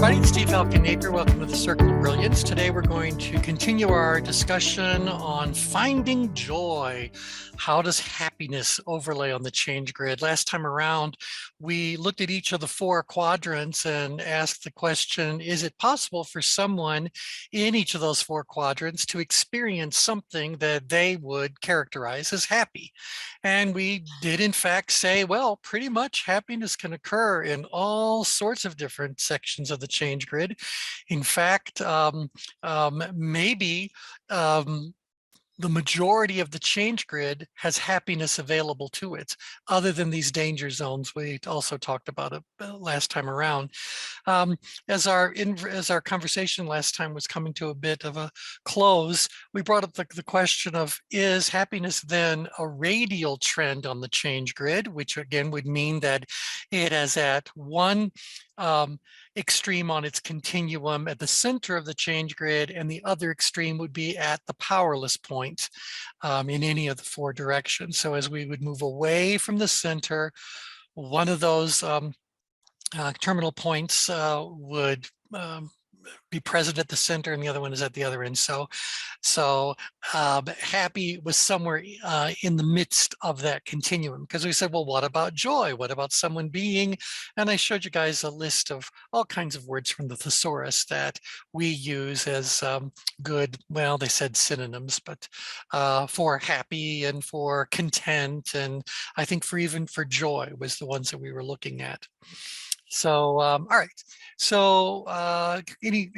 everybody, it's Steve Napier. Welcome to the Circle of Brilliance. Today we're going to continue our discussion on finding joy. How does happiness overlay on the change grid? Last time around, we looked at each of the four quadrants and asked the question, is it possible for someone in each of those four quadrants to experience something that they would characterize as happy? And we did in fact say, well, pretty much happiness can occur in all sorts of different sections of the change grid. In fact, maybe the majority of the change grid has happiness available to it, other than these danger zones we also talked about it last time around. As our conversation last time was coming to a bit of a close, we brought up the question of, is happiness then a radial trend on the change grid, which again would mean that it is at one extreme on its continuum at the center of the change grid, and the other extreme would be at the powerless point in any of the four directions. So as we would move away from the center, one of those terminal points would be present at the center, and the other one is at the other end. So happy was somewhere in the midst of that continuum, because we said, well, what about joy? What about someone being? And I showed you guys a list of all kinds of words from the thesaurus that we use as good, well, they said synonyms, but for happy and for content, and I think even for joy was the ones that we were looking at. So, all right. So any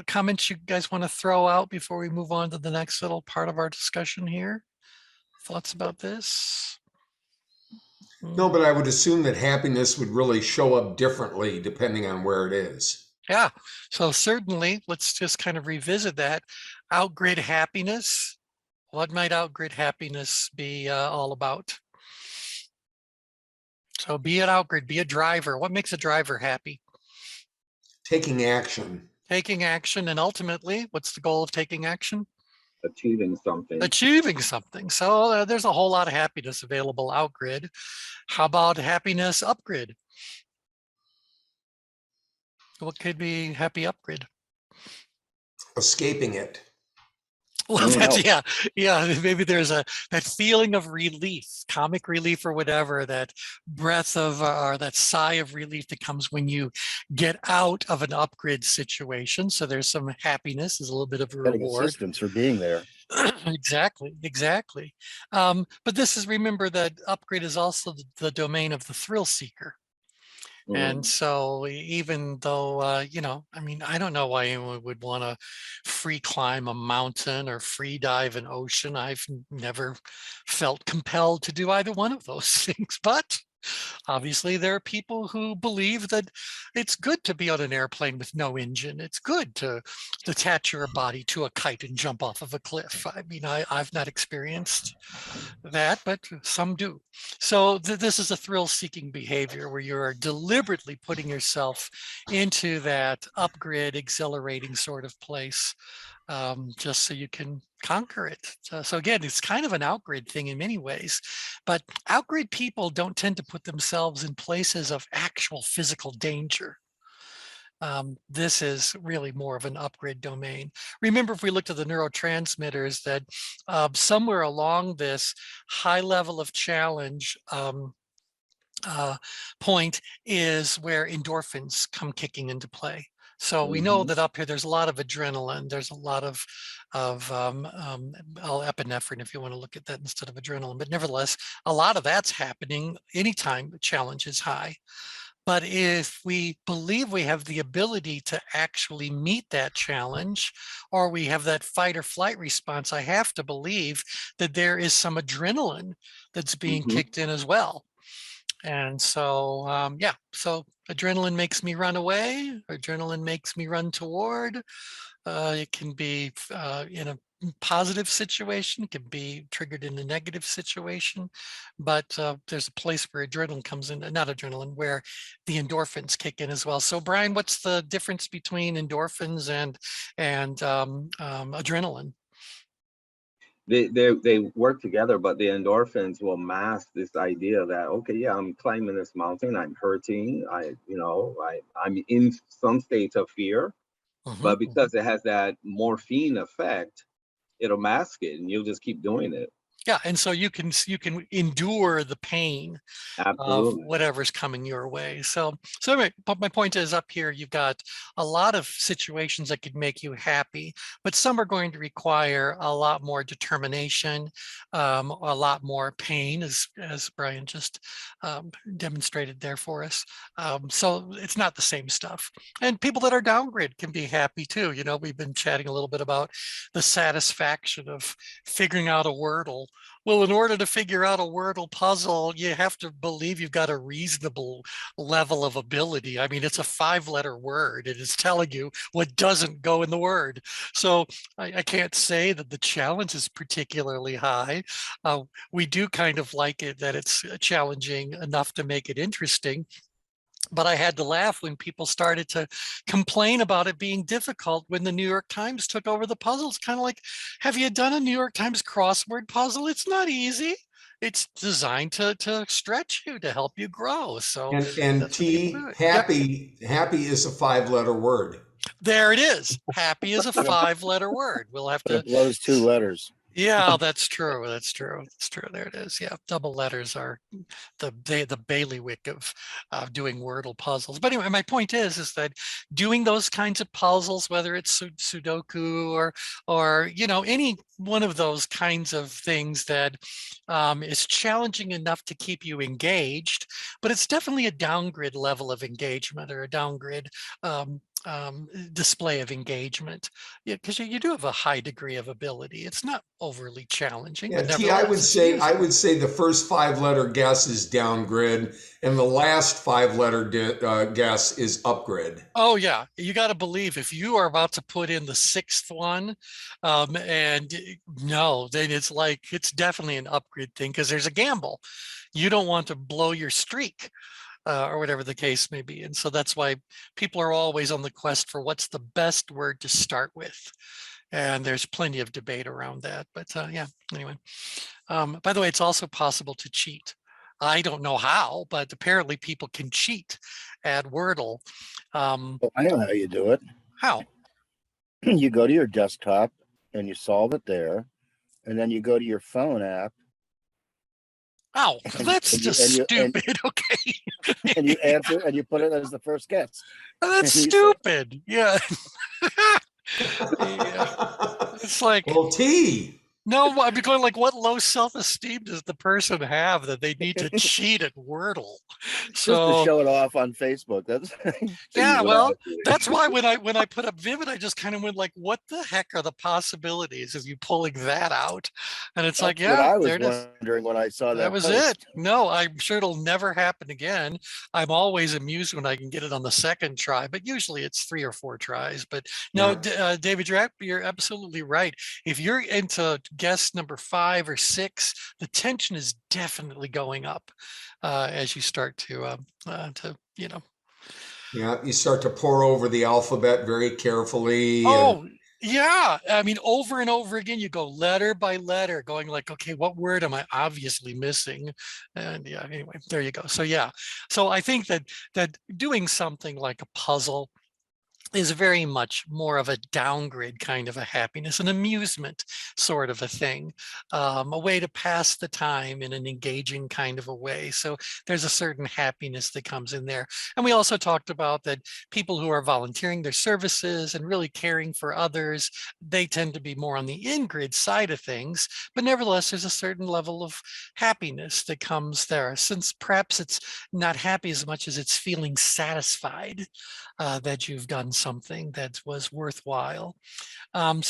comments you guys want to throw out before we move on to the next little part of our discussion here? Thoughts about this? No, but I would assume that happiness would really show up differently depending on where it is. Yeah, so certainly let's just kind of revisit that. Outgrid happiness. What might outgrid happiness be all about? So be an outgrid, be a driver. What makes a driver happy? Taking action. Taking action, and ultimately, what's the goal of taking action? Achieving something. Achieving something. So there's a whole lot of happiness available outgrid. How about happiness upgrid? What could be happy upgrid? Escaping it. Well, that's, yeah, maybe there's that feeling of relief, comic relief or whatever, that breath of, or that sigh of relief that comes when you get out of an upgrade situation. So there's some happiness, there's a little bit of a reward. Assistance for being there. Exactly. But this is, remember that upgrade is also the domain of the thrill seeker. And so even though, you know, I mean, I don't know why anyone would want to free climb a mountain or free dive an ocean. I've never felt compelled to do either one of those things, but obviously there are people who believe that it's good to be on an airplane with no engine. It's good to attach your body to a kite and jump off of a cliff. I mean, I've not experienced that, but some do. So this is a thrill-seeking behavior where you're deliberately putting yourself into that upgrade, exhilarating sort of place, just so you can conquer it. So again, it's kind of an outgrid thing in many ways, but outgrid people don't tend to put themselves in places of actual physical danger. This is really more of an upgrade domain. Remember, if we looked at the neurotransmitters, that somewhere along this high level of challenge point is where endorphins come kicking into play. So we know that up here, there's a lot of adrenaline. There's a lot of epinephrine, if you want to look at that instead of adrenaline. But nevertheless, a lot of that's happening anytime the challenge is high. But if we believe we have the ability to actually meet that challenge, or we have that fight or flight response, I have to believe that there is some adrenaline that's being kicked in as well. And so, yeah, so adrenaline makes me run away, adrenaline makes me run toward. It can be in a positive situation, it can be triggered in a negative situation, but there's a place where adrenaline comes in, not adrenaline, where the endorphins kick in as well. So Brian, what's the difference between endorphins and adrenaline? they work together, but the endorphins will mask this idea that, okay, yeah, I'm climbing this mountain, I'm hurting, I'm in some state of fear, Mhm, but because it has that morphine effect, it'll mask it, and you'll just keep doing it. Yeah, and so you can endure the pain of Absolutely. whatever's coming your way. So anyway, but my point is, up here you've got a lot of situations that could make you happy, but some are going to require a lot more determination, a lot more pain, as Brian just demonstrated there for us. So it's not the same stuff. And people that are downgrid can be happy too. You know, we've been chatting a little bit about the satisfaction of figuring out a Wordle. Well, in order to figure out a Wordle puzzle, you have to believe you've got a reasonable level of ability. I mean, it's a 5-letter word. It is telling you what doesn't go in the word. So I can't say that the challenge is particularly high. We do kind of like it that it's challenging enough to make it interesting. But I had to laugh when people started to complain about it being difficult when the New York Times took over the puzzle. It's kind of like, have you done a New York Times crossword puzzle? It's not easy. It's designed to stretch you, to help you grow. So And that's what people T, do it. Yep. happy is a 5-letter word. There it is. Happy is a But 5-letter word. We'll have it to. blows 2 letters. Yeah, that's true. That's true. That's true. There it is. Yeah, double letters are the bailiwick of doing Wordle puzzles. But anyway, my point is that doing those kinds of puzzles, whether it's Sudoku or any one of those kinds of things that is challenging enough to keep you engaged, but it's definitely a downgrid level of engagement, or a downgrid display of engagement. Yeah, because you do have a high degree of ability. It's not overly challenging, Yeah, but T, I would nevertheless, it's say amusing. the first 5-letter guess is downgrid, and the last 5-letter guess is upgrade. Oh yeah, you got to believe if you are about to put in the 6th one, and no, then it's definitely an upgrade thing, because there's a gamble. You don't want to blow your streak, or whatever the case may be, and so that's why people are always on the quest for what's the best word to start with, and there's plenty of debate around that. But yeah, anyway. By the way, it's also possible to cheat. I don't know how, but apparently people can cheat at Wordle. Well, I know how you do it. How? You go to your desktop and you solve it there, and then you go to your phone app Oh, and that's and you just and you and, stupid. Okay. and you answer and you put it as the first guess. That's And you say, stupid. Yeah. Yeah. It's like, Well, T, no, I'm going like, what low self-esteem does the person have that they need to cheat at Wordle? just to So show it off on Facebook. That's yeah, well, Exactly. that's why when I put up Vivid, I just kind of went like, what the heck are the possibilities of you pulling that out? And it's like, that's what yeah, I there was it is. wondering when I saw That that was it. post. No, I'm sure it'll never happen again. I'm always amused when I can get it on the second try, but usually it's 3 or 4 tries. But no, yeah. David, you're absolutely right. If you're into guess number 5 or 6, the tension is definitely going up as you start to Yeah, you start to pour over the alphabet very carefully, and Oh, yeah. I mean, over and over again, you go letter by letter, going like, okay, what word am I obviously missing? And yeah, anyway, there you go. So yeah. So I think that doing something like a puzzle is very much more of a downgrade kind of a happiness, an amusement sort of a thing, a way to pass the time in an engaging kind of a way. So there's a certain happiness that comes in there. And we also talked about that people who are volunteering their services and really caring for others, they tend to be more on the in-grid side of things, but nevertheless, there's a certain level of happiness that comes there, since perhaps it's not happy as much as it's feeling satisfied that you've done something that was worthwhile. And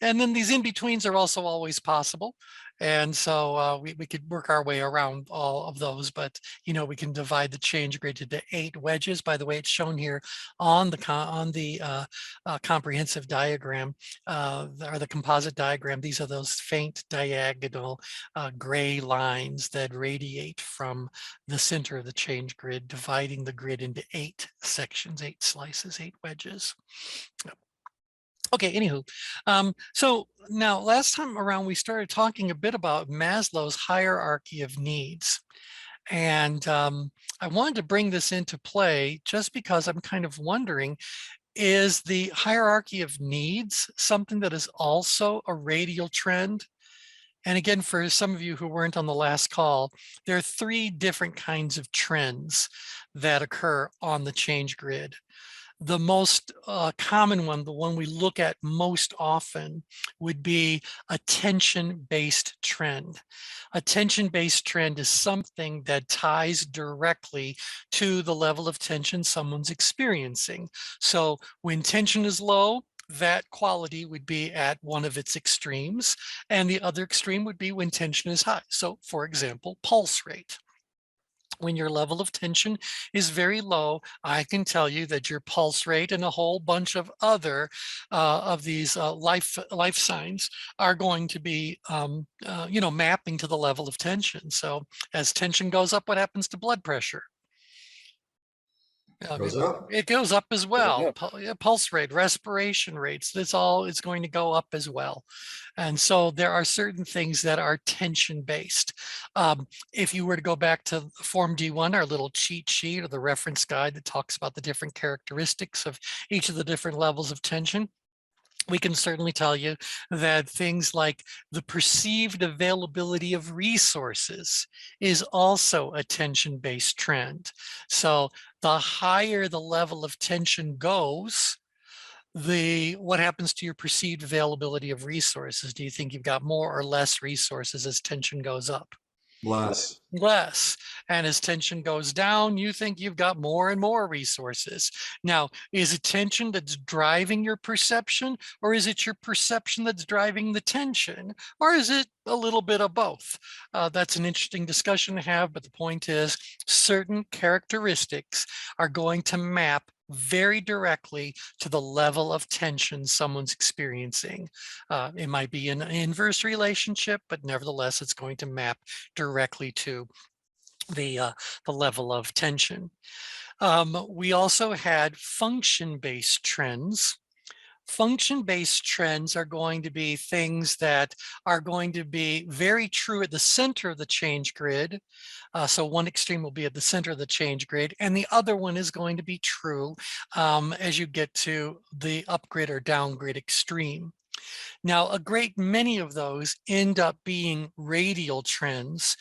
then these in-betweens are also always possible. And so we could work our way around all of those, but we can divide the change grid into 8 wedges. By the way, it's shown here on the comprehensive diagram, or the composite diagram. These are those faint diagonal gray lines that radiate from the center of the change grid, dividing the grid into 8 sections, 8 slices, 8 wedges. Okay, anywho, so now last time around, we started talking a bit about Maslow's hierarchy of needs. And I wanted to bring this into play just because I'm kind of wondering, is the hierarchy of needs something that is also a radial trend? And again, for some of you who weren't on the last call, there are 3 different kinds of trends that occur on the change grid. The most common one, the one we look at most often, would be a tension-based trend. A tension-based trend is something that ties directly to the level of tension someone's experiencing. So when tension is low, that quality would be at one of its extremes, and the other extreme would be when tension is high. So for example, pulse rate. When your level of tension is very low, I can tell you that your pulse rate and a whole bunch of other of these life signs are going to be, mapping to the level of tension. So as tension goes up, what happens to blood pressure? Goes up. It goes up as well. Yeah. Pulse rate, respiration rates, it's going to go up as well. And so there are certain things that are tension based. If you were to go back to Form D1, our little cheat sheet or the reference guide that talks about the different characteristics of each of the different levels of tension, we can certainly tell you that things like the perceived availability of resources is also a tension-based trend. So the higher the level of tension goes, what happens to your perceived availability of resources? Do you think you've got more or less resources as tension goes up? Less. Less. And as tension goes down, you think you've got more and more resources. Now, is it tension that's driving your perception, or is it your perception that's driving the tension, or is it a little bit of both? That's an interesting discussion to have, but the point is certain characteristics are going to map very directly to the level of tension someone's experiencing. It might be an inverse relationship, but nevertheless, it's going to map directly to the level of tension. We also had function-based trends. Function-based trends are going to be things that are going to be very true at the center of the change grid. So one extreme will be at the center of the change grid, and the other one is going to be true as you get to the upgrid or downgrid extreme. Now, a great many of those end up being radial trends,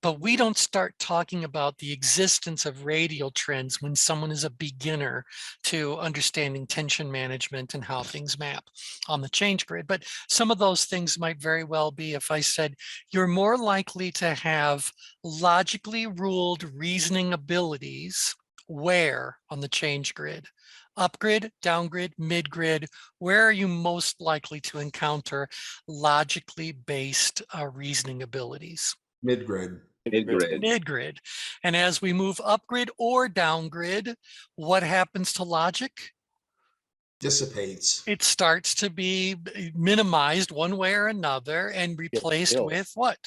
but we don't start talking about the existence of radial trends when someone is a beginner to understanding tension management and how things map on the change grid. But some of those things might very well be, if I said, you're more likely to have logically ruled reasoning abilities where on the change grid? Upgrid, downgrid, midgrid, where are you most likely to encounter logically based reasoning abilities? Mid-grade. Mid-grade. Midgrid. And as we move upgrid or downgrid, what happens to logic? Dissipates. It starts to be minimized one way or another and replaced with what?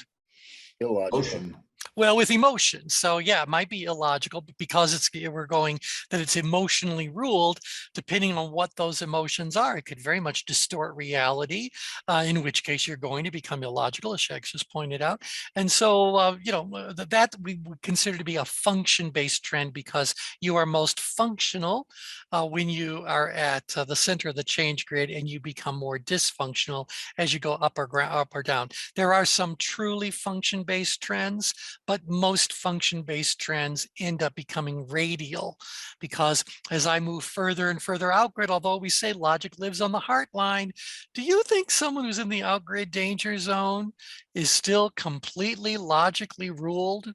Illogical. Ocean. Well, with emotion. So yeah, it might be illogical, but because we're going that it's emotionally ruled, depending on what those emotions are, it could very much distort reality, in which case you're going to become illogical, as Shags just pointed out. And so, that we would consider to be a function-based trend because you are most functional when you are at the center of the change grid, and you become more dysfunctional as you go up or down. There are some truly function-based trends, but most function-based trends end up becoming radial because as I move further and further outgrid, although we say logic lives on the heart line, do you think someone who's in the outgrid danger zone is still completely logically ruled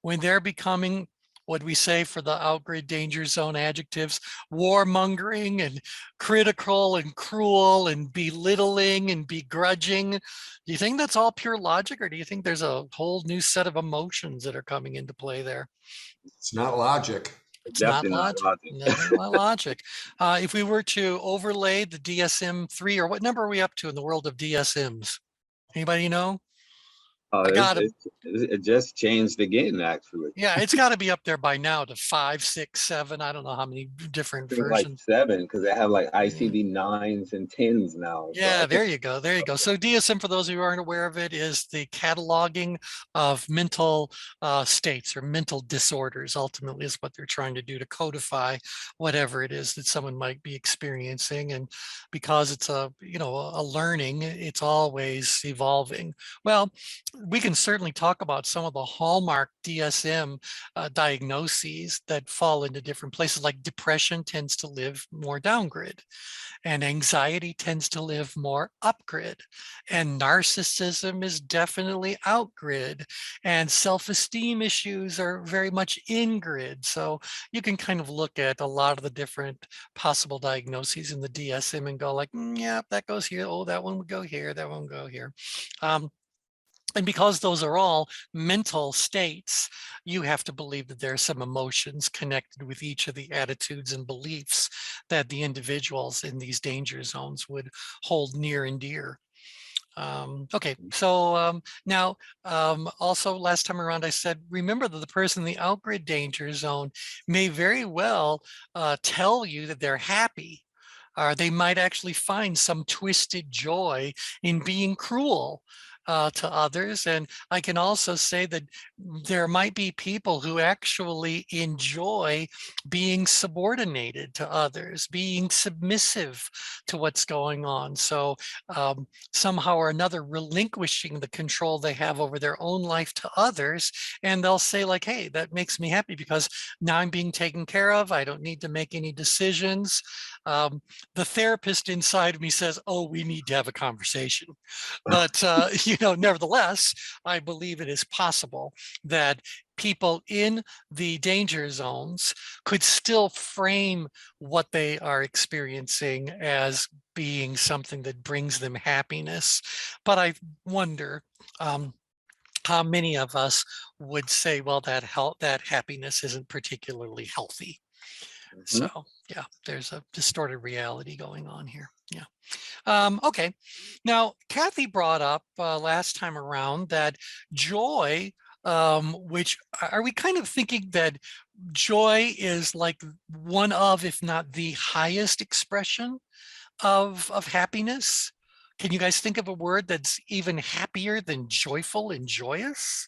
when they're becoming, what we say for the outgrid danger zone adjectives, warmongering and critical and cruel and belittling and begrudging? Do you think that's all pure logic, or do you think there's a whole new set of emotions that are coming into play there? It's not logic. It's not Definitely not logic. logic. Not logic. If we were to overlay the DSM-3, or what number are we up to in the world of DSMs? Anybody know? I got to It just changed again, actually. Yeah, it's got to be up there by now to 5, 6, 7. I don't know how many different I think like versions. 7, because they have like Yeah. ICD 9s and 10s now. So Yeah, I think there you go. There you go. So DSM, for those who aren't aware of it, is the cataloging of mental states or mental disorders. Ultimately, is what they're trying to do to codify whatever it is that someone might be experiencing. And because it's a learning, it's always evolving. Well, we can certainly talk about some of the hallmark DSM diagnoses that fall into different places. Like depression tends to live more downgrid, and anxiety tends to live more upgrid, and narcissism is definitely outgrid, and self-esteem issues are very much in-grid. So you can kind of look at a lot of the different possible diagnoses in the DSM and go like, yeah, that goes here. Oh, that one would go here. That one would go here. And because those are all mental states, you have to believe that there are some emotions connected with each of the attitudes and beliefs that the individuals in these danger zones would hold near and dear. Okay, so now also last time around I said, remember that the person in the outgrid danger zone may very well tell you that they're happy, or they might actually find some twisted joy in being cruel to others. And I can also say that there might be people who actually enjoy being subordinated to others, being submissive to what's going on. So somehow or another relinquishing the control they have over their own life to others. And they'll say like, hey, that makes me happy because now I'm being taken care of. I don't need to make any decisions. The therapist inside of me says, oh, we need to have a conversation. But, nevertheless, I believe it is possible that people in the danger zones could still frame what they are experiencing as being something that brings them happiness. But I wonder how many of us would say, well, that happiness isn't particularly healthy. So yeah, there's a distorted reality going on here. Yeah. Okay. Now, Kathy brought up last time around that joy, which are we kind of thinking that joy is like one of, if not the highest expression of happiness? Can you guys think of a word that's even happier than joyful and joyous?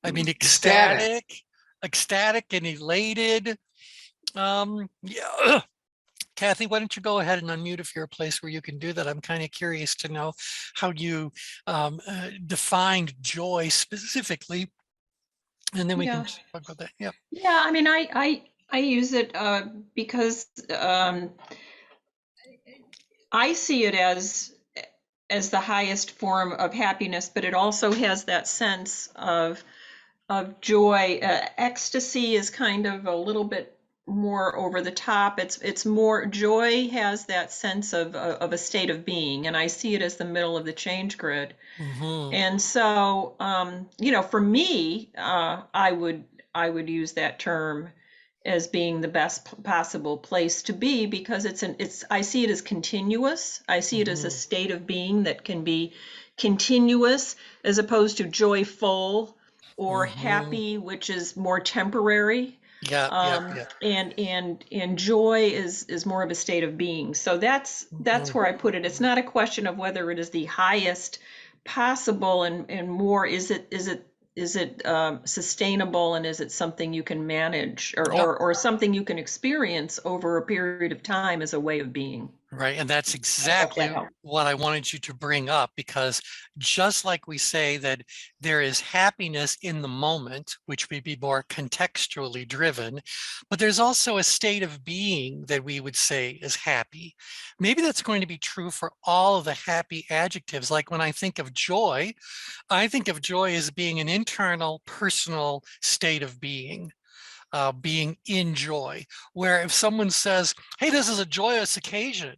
I mean, Ecstatic. ecstatic and elated. Yeah. Kathy, why don't you go ahead and unmute if you're a place where you can do that? I'm kind of curious to know how you defined joy specifically, and then we can Yeah. talk about that. Yeah. Yeah, I mean, I use it because I see it as the highest form of happiness, but it also has that sense of joy. Ecstasy is kind of a little bit more over the top. It's more, joy has that sense of a state of being, and I see it as the middle of the change grid. Mm-hmm. And so, for me, I would use that term as being the best possible place to be, because I see it as continuous. I see it as a state of being that can be continuous, as opposed to joyful or happy, which is more temporary. Yeah, yeah. And joy is more of a state of being. So that's where I put it. It's not a question of whether it is the highest possible and more. Is it sustainable, and is it something you can manage, or something you can experience over a period of time as a way of being? Right. And that's I hope exactly that helps. what I wanted you to bring up, because just like we say that there is happiness in the moment, which would be more contextually driven, but there's also a state of being that we would say is happy. Maybe that's going to be true for all of the happy adjectives. Like when I think of joy as being an internal, personal state of being. Being in joy, where if someone says, hey, this is a joyous occasion,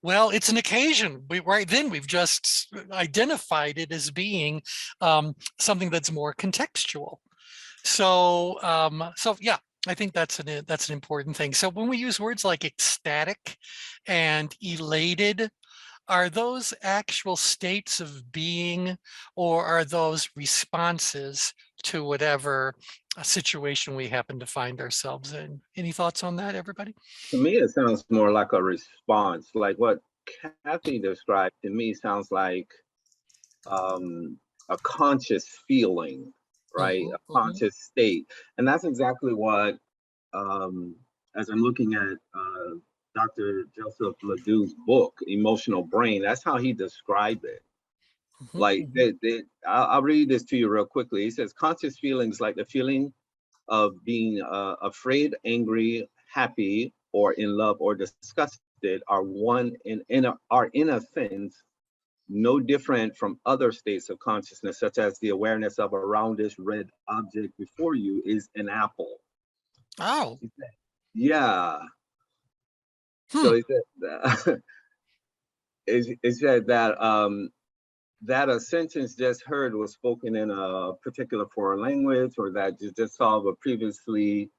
well, it's an occasion. Right then we've just identified it as being something that's more contextual. So yeah, I think that's an important thing. So when we use words like ecstatic and elated, are those actual states of being, or are those responses to whatever situation we happen to find ourselves in? Any thoughts on that, everybody? To me, it sounds more like a response. Like what Kathy described to me sounds like a conscious feeling, right? Mhm, A mhm. conscious state. And that's exactly what, as I'm looking at Dr. Joseph Ledoux's book, Emotional Brain, that's how he described it. Mhm, Like, mhm. I'll read this to you real quickly. He says, conscious feelings like the feeling of being afraid, angry, happy, or in love or disgusted are are in a sense no different from other states of consciousness, such as the awareness of a roundish red object before you is an apple. Oh, Yeah. hmm. So he said that, it said that that a sentence just heard was spoken in a particular foreign language, or that you just solved a previously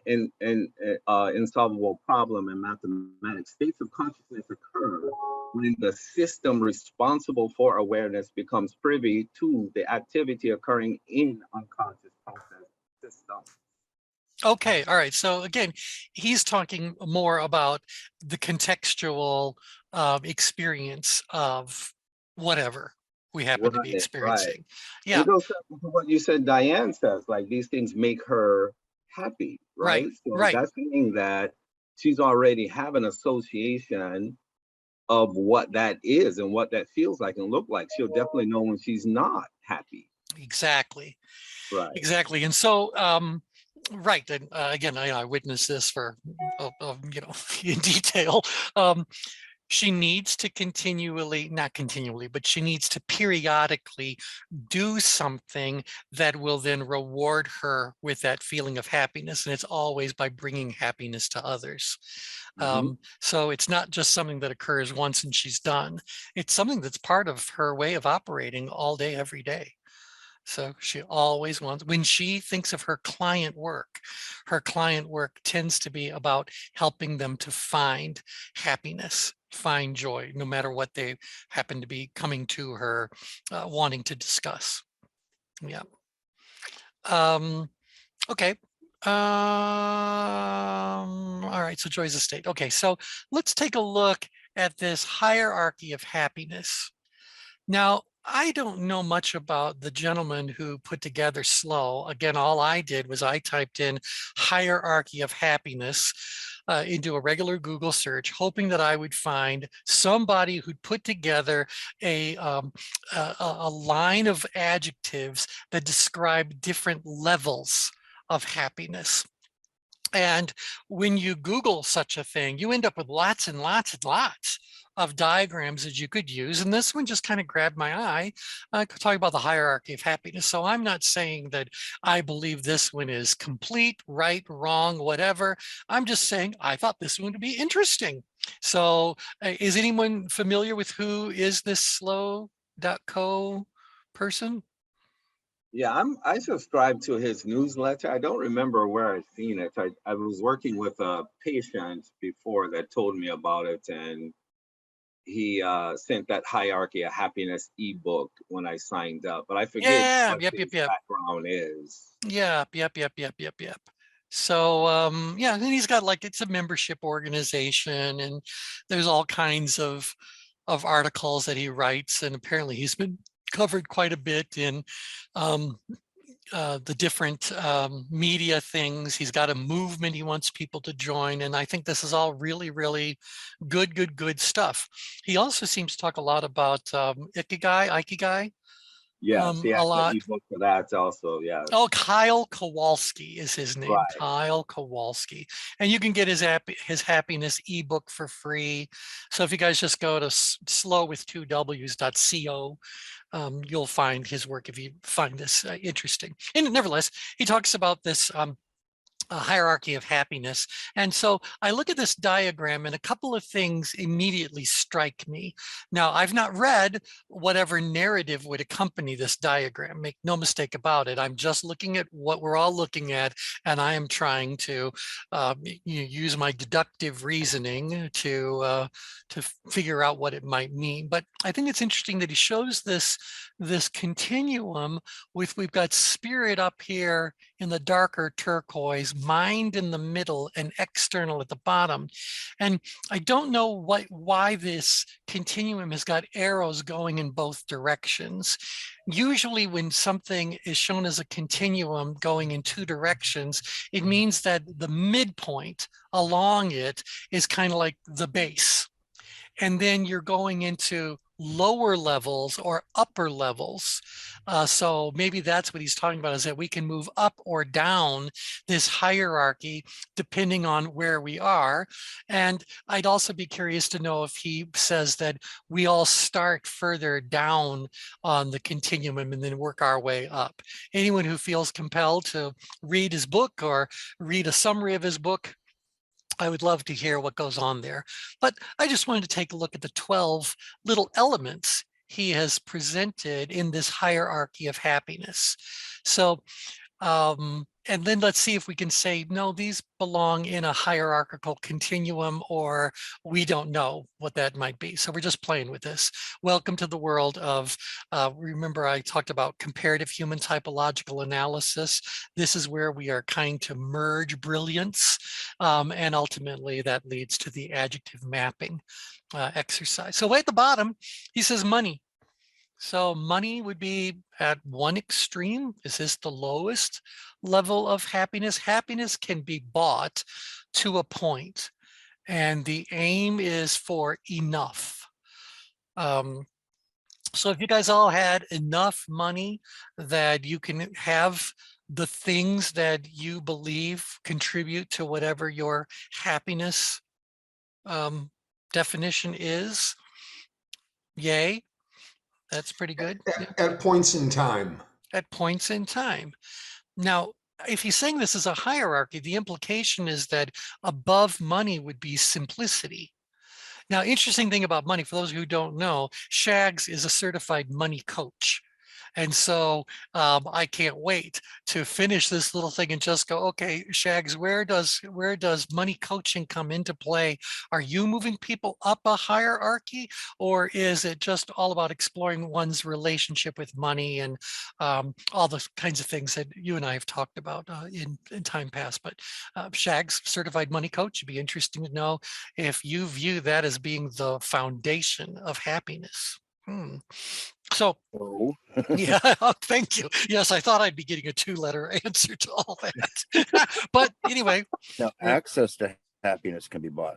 insolvable problem in mathematics. States of consciousness occur when the system responsible for awareness becomes privy to the activity occurring in unconscious process system. Okay, all right. So again, he's talking more about the contextual experience of whatever we happen to be Right, right. experiencing. And Yeah, it goes back to what you said, Diane says, like these things make her happy, right, right? So right. that's meaning that she's already have an association of what that is and what that feels like and look like. She'll definitely know when she's not happy. Exactly. Right. Exactly. And so, right. And again, I witnessed this for, in detail. Um, she needs to continually, not continually, but she needs to periodically do something that will then reward her with that feeling of happiness. And it's always by bringing happiness to others. Hmm. So it's not just something that occurs once and she's done. It's something that's part of her way of operating all day, every day. So she always wants, when she thinks of her client work tends to be about helping them to find happiness, find joy, no matter what they happen to be coming to her wanting to discuss. Yeah. Um, okay. All right. So joy's a state. Okay. So let's take a look at this hierarchy of happiness. Now, I don't know much about the gentleman who put together Slow. Again, all I did was I typed in hierarchy of happiness into a regular Google search, hoping that I would find somebody who'd put together a line of adjectives that describe different levels of happiness. And when you Google such a thing, you end up with lots and lots and lots of diagrams that you could use. And this one just kind of grabbed my eye. I could talk about the hierarchy of happiness. So I'm not saying that I believe this one is complete, right, wrong, whatever. I'm just saying I thought this one would be interesting. So is anyone familiar with who is this slow.co person? Yeah, I subscribe to his newsletter. I don't remember where I've seen it. I was working with a patient before that told me about it, and he sent that hierarchy of happiness ebook when I signed up, but I forget Yeah, what yep, yep, his yep. background is. Yep, yep, yep, yep, yep, yep. So yeah, and he's got like it's a membership organization, and there's all kinds of articles that he writes, and apparently he's been covered quite a bit in um, the different media things. He's got a movement he wants people to join, and I think this is all really, really good stuff. He also seems to talk a lot about ikigai, Yes, he a has the lot. ebook for that also. Oh, Yes. Kyle Kowalski is his name, Right. Kyle Kowalski. And you can get his happiness ebook for free. So if you guys just go to slowwith2ws.co, you'll find his work if you find this interesting. And nevertheless, he talks about this a hierarchy of happiness. And so I look at this diagram and a couple of things immediately strike me. Now, I've not read whatever narrative would accompany this diagram. Make no mistake about it. I'm just looking at what we're all looking at, and I am trying to use my deductive reasoning to figure out what it might mean. But I think it's interesting that he shows this continuum with, we've got spirit up here in the darker turquoise, mind in the middle, and external at the bottom. And I don't know why this continuum has got arrows going in both directions. Usually when something is shown as a continuum going in two directions, it means that the midpoint along it is kind of like the base. And then you're going into lower levels or upper levels. So maybe that's what he's talking about, is that we can move up or down this hierarchy depending on where we are. And I'd also be curious to know if he says that we all start further down on the continuum and then work our way up. Anyone who feels compelled to read his book or read a summary of his book, I would love to hear what goes on there. But I just wanted to take a look at the 12 little elements he has presented in this hierarchy of happiness. So, and then let's see if we can say, no, these belong in a hierarchical continuum, or we don't know what that might be. So we're just playing with this. Welcome to the world of, remember I talked about comparative human typological analysis. This is where we are kind to merge brilliance. And ultimately that leads to the adjective mapping exercise. So way at the bottom, he says money. So money would be at one extreme. Is this the lowest level of happiness? Happiness can be bought to a point, and the aim is for enough. So if you guys all had enough money that you can have the things that you believe contribute to whatever your happiness definition is, yay. That's pretty good. At points in time. At points in time. Now, if he's saying this is a hierarchy, the implication is that above money would be simplicity. Now, interesting thing about money, for those who don't know, Shags is a certified money coach. And so I can't wait to finish this little thing and just go, okay, Shags, where does money coaching come into play? Are you moving people up a hierarchy, or is it just all about exploring one's relationship with money and all the kinds of things that you and I have talked about in time past? But Shags, certified money coach, it'd be interesting to know if you view that as being the foundation of happiness. So, Oh, yeah, thank you. Yes, I thought I'd be getting a 2-letter answer to all that. But anyway, now access to happiness can be bought.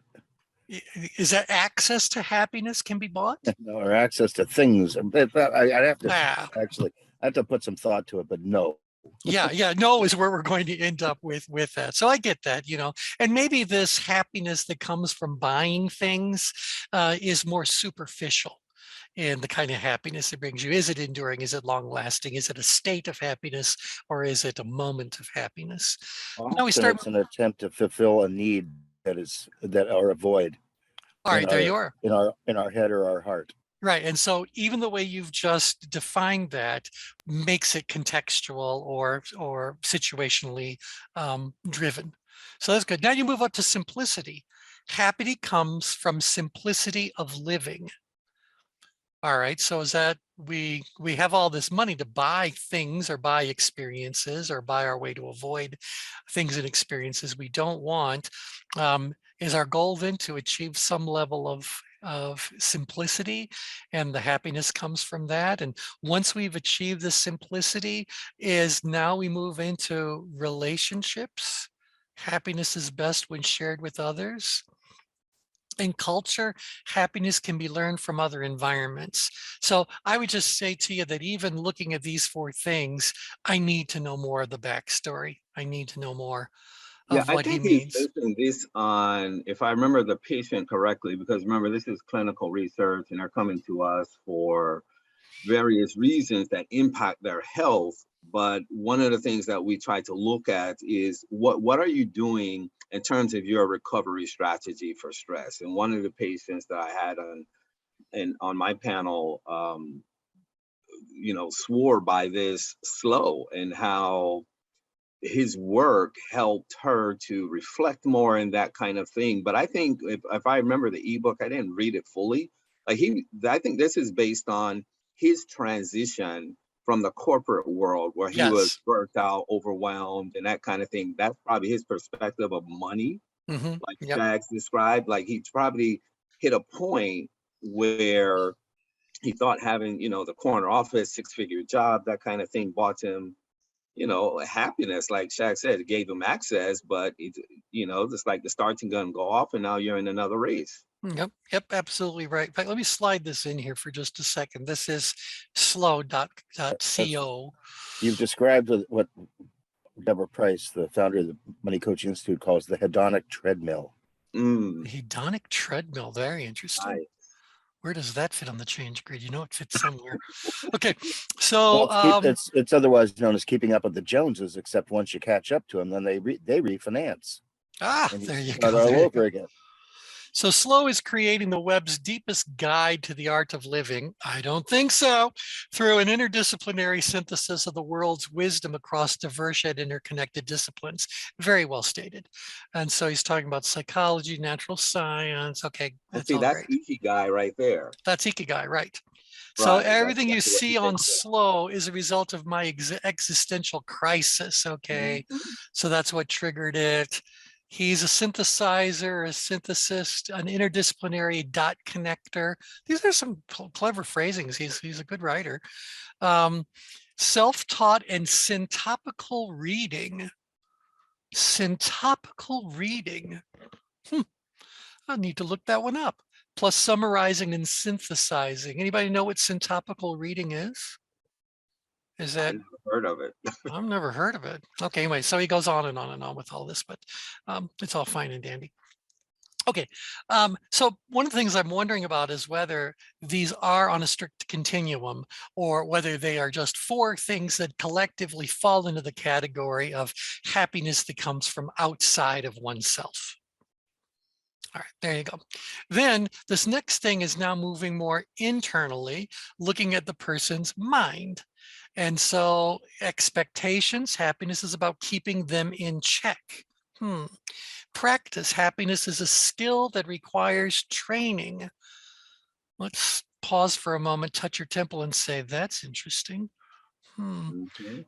is that access to happiness can be bought? Or access to things. I'd have to Ah, actually, I have to put some thought to it, but no. yeah, no is where we're going to end up with that. So I get that, and maybe this happiness that comes from buying things is more superficial. And the kind of happiness it brings you. Is it enduring? Is it long lasting? Is it a state of happiness, or is it a moment of happiness? Now we start. It's an attempt to fulfill a need or a void. All right, there you are. In our head or our heart. Right. And so even the way you've just defined that makes it contextual or situationally driven. So that's good. Now you move up to simplicity. Happiness comes from simplicity of living. All right, so is that we have all this money to buy things or buy experiences or buy our way to avoid things and experiences we don't want. Is our goal then to achieve some level of simplicity, and the happiness comes from that? And once we've achieved this simplicity, is now we move into relationships. Happiness is best when shared with others. In culture, happiness can be learned from other environments. So I would just say to you that even looking at these 4 things, I need to know more of the backstory. I need to know more of what he means. He's basing this on, if I remember the patient correctly, because remember, this is clinical research and they're coming to us for various reasons that impact their health. But one of the things that we try to look at is what are you doing in terms of your recovery strategy for stress? And one of the patients that I had on my panel, swore by this slow, and how his work helped her to reflect more and that kind of thing. But I think if I remember the ebook, I didn't read it fully. I think this is based on his transition from the corporate world where he was Yes. burnt out, overwhelmed, and that kind of thing. That's probably his perspective of money, like Yep. Shags described. Like he probably hit a point where he thought having, the corner office, 6-figure job, that kind of thing bought him, happiness. Like Shaq said, it gave him access, but just like the starting gun go off and now you're in another race. Yep, absolutely right. In fact, let me slide this in here for just a second. This is slow.co. You've described what Deborah Price, the founder of the Money Coaching Institute, calls the hedonic treadmill. The hedonic treadmill, very interesting. Right. Where does that fit on the change grid? It fits somewhere. Okay, so it's otherwise known as keeping up with the Joneses, except once you catch up to them, then they refinance. And there you start go. all over again. So slow is creating the web's deepest guide to the art of living. I don't think so. Through an interdisciplinary synthesis of the world's wisdom across diverse yet interconnected disciplines. Very well stated. And so he's talking about psychology, natural science. Okay, that's all That's great. Ikigai right there. That's Ikigai, right. So Right, everything you exactly see on slow is a result of my existential crisis. Okay, so that's what triggered it. He's a synthesizer, a synthesist, an interdisciplinary dot connector. These are some clever phrasings. He's a good writer. Self-taught and syntopical reading. Syntopical reading. I need to look that one up. Plus summarizing and synthesizing. Anybody know what syntopical reading is? Is that? I've never heard of it. I've never heard of it. Okay, anyway, so he goes on and on and on with all this, but it's all fine and dandy. Okay, so one of the things I'm wondering about is whether these are on a strict continuum or whether they are just 4 things that collectively fall into the category of happiness that comes from outside of oneself. All right, there you go. Then this next thing is now moving more internally, looking at the person's mind. And so expectations, happiness is about keeping them in check. Practice, happiness is a skill that requires training. Let's pause for a moment, touch your temple and say, that's interesting.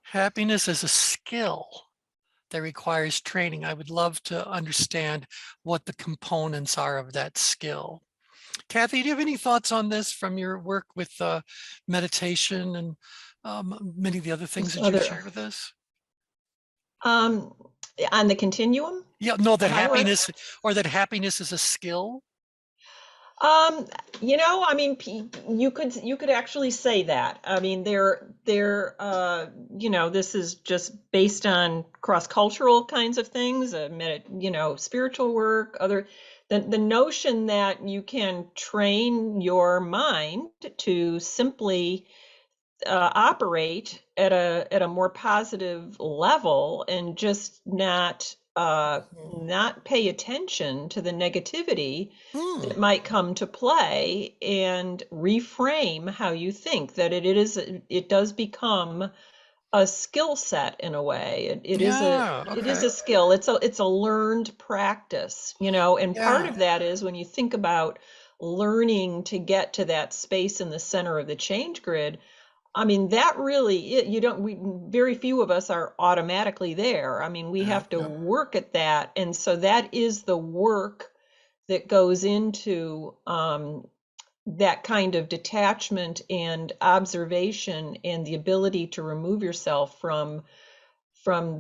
Happiness is a skill that requires training. I would love to understand what the components are of that skill. Kathy, do you have any thoughts on this from your work with meditation and many of the other things that you shared with us? On the continuum? Yeah, no, that happiness is a skill. You could actually say that. I mean, this is just based on cross-cultural kinds of things, spiritual work, the notion that you can train your mind to simply operate at a more positive level and just not pay attention to the negativity that might come to play and reframe how you think, that it does become a skill set in a way. It is a skill. It's a learned practice, and part of that is when you think about learning to get to that space in the center of the change grid. I mean, that really, very few of us are automatically there. I mean, we have to work at that. And so that is the work that goes into that kind of detachment and observation and the ability to remove yourself from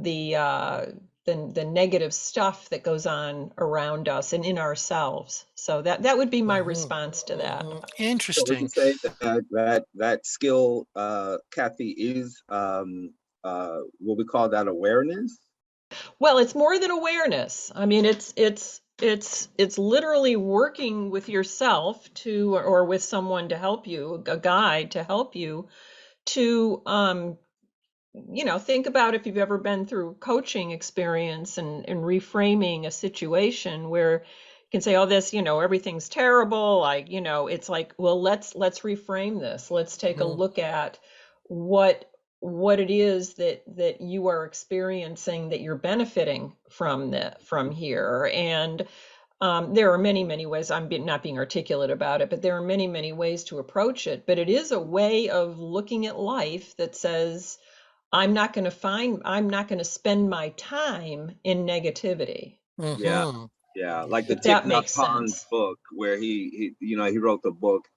the negative stuff that goes on around us and in ourselves. So that would be my response to that. Interesting. So would you say that skill, Kathy, is what we call that awareness? Well, it's more than awareness. I mean, it's literally working with yourself or with someone to help you, a guide to help you to think about if you've ever been through coaching experience and reframing a situation where you can say, oh, this, everything's terrible. Like, it's like, well, let's reframe this. Let's take a Mhm. look at what it is that you are experiencing, that you're benefiting from here. And there are many, many ways. Not being articulate about it, but there are many, many ways to approach it. But it is a way of looking at life that says, I'm not going to spend my time in negativity. Yeah, Mhm. yeah. Like the If Thich that Nhat makes Hanh's sense. book, where he wrote the book,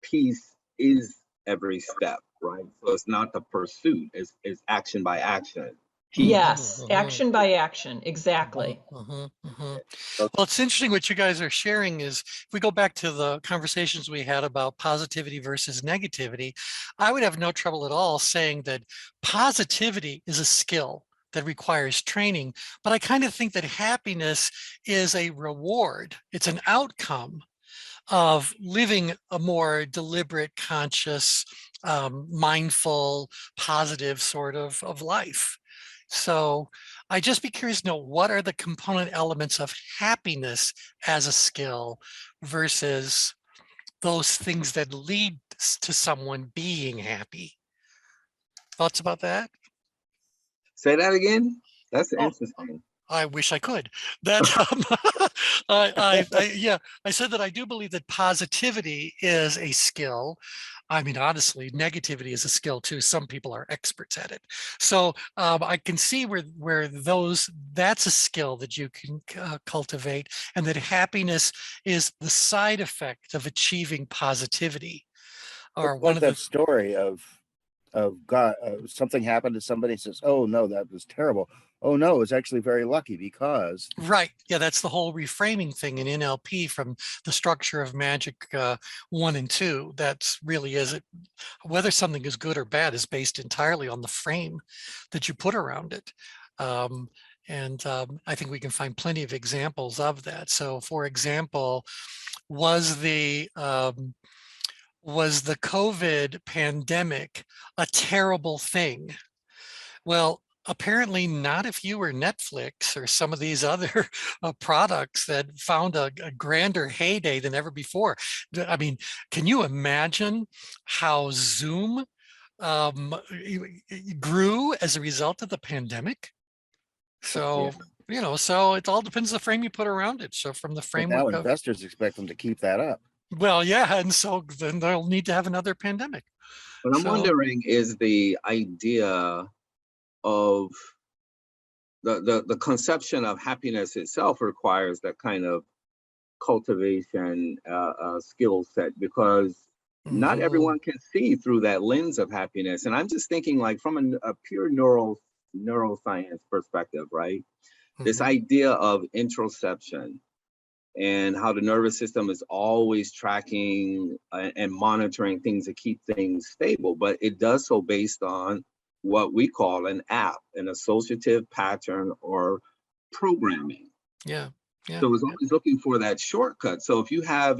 Peace is Every Step, right? So it's not the pursuit, it's action by action. Peace. Mhm. Yes, Mhm. action by action. Mhm. Exactly. Mhm. Mhm. So Well, it's interesting what you guys are sharing is if we go back to the conversations we had about positivity versus negativity, I would have no trouble at all saying that positivity is a skill that requires training, but I kind of think that happiness is a reward. It's an outcome of living a more deliberate, conscious, mindful, positive sort of life. So I just be curious to know what are the component elements of happiness as a skill versus those things that lead to someone being happy. Thoughts about that? say that again. That's Oh, interesting. I wish I could. That yeah, I said that I do believe that positivity is a skill. I mean, honestly, negativity is a skill too. Some people are experts at it. So I can see where that's a skill that you can cultivate, and that happiness is the side effect of achieving positivity, or It's one like of the that story of God, something happened to somebody, says, "Oh no, that was terrible. Oh no, it's actually very lucky because." Right. Yeah, that's the whole reframing thing in NLP from the structure of magic 1 and 2. That's really is it. Whether something is good or bad is based entirely on the frame that you put around it. Um, and I think we can find plenty of examples of that. So, for example, was the um, was the COVID pandemic a terrible thing? Well, apparently not if you were Netflix or some of these other products that found a grander heyday than ever before. I mean, can you imagine how Zoom grew as a result of the pandemic? Yeah. So, so it all depends the frame you put around it. So from the But now framework of, investors expect them to keep that up. well, yeah, and so then they'll need to have another pandemic. What I'm So, wondering is the idea of the conception of happiness itself requires that kind of cultivation skill set, because not mhm, everyone can see through that lens of happiness. And I'm just thinking, like, from a pure neuroscience perspective, right? This mhm, idea of interoception and how the nervous system is always tracking and monitoring things to keep things stable, but it does so based on what we call an app, an associative pattern or programming. yeah, yeah, So it's yeah. always looking for that shortcut. So if you have,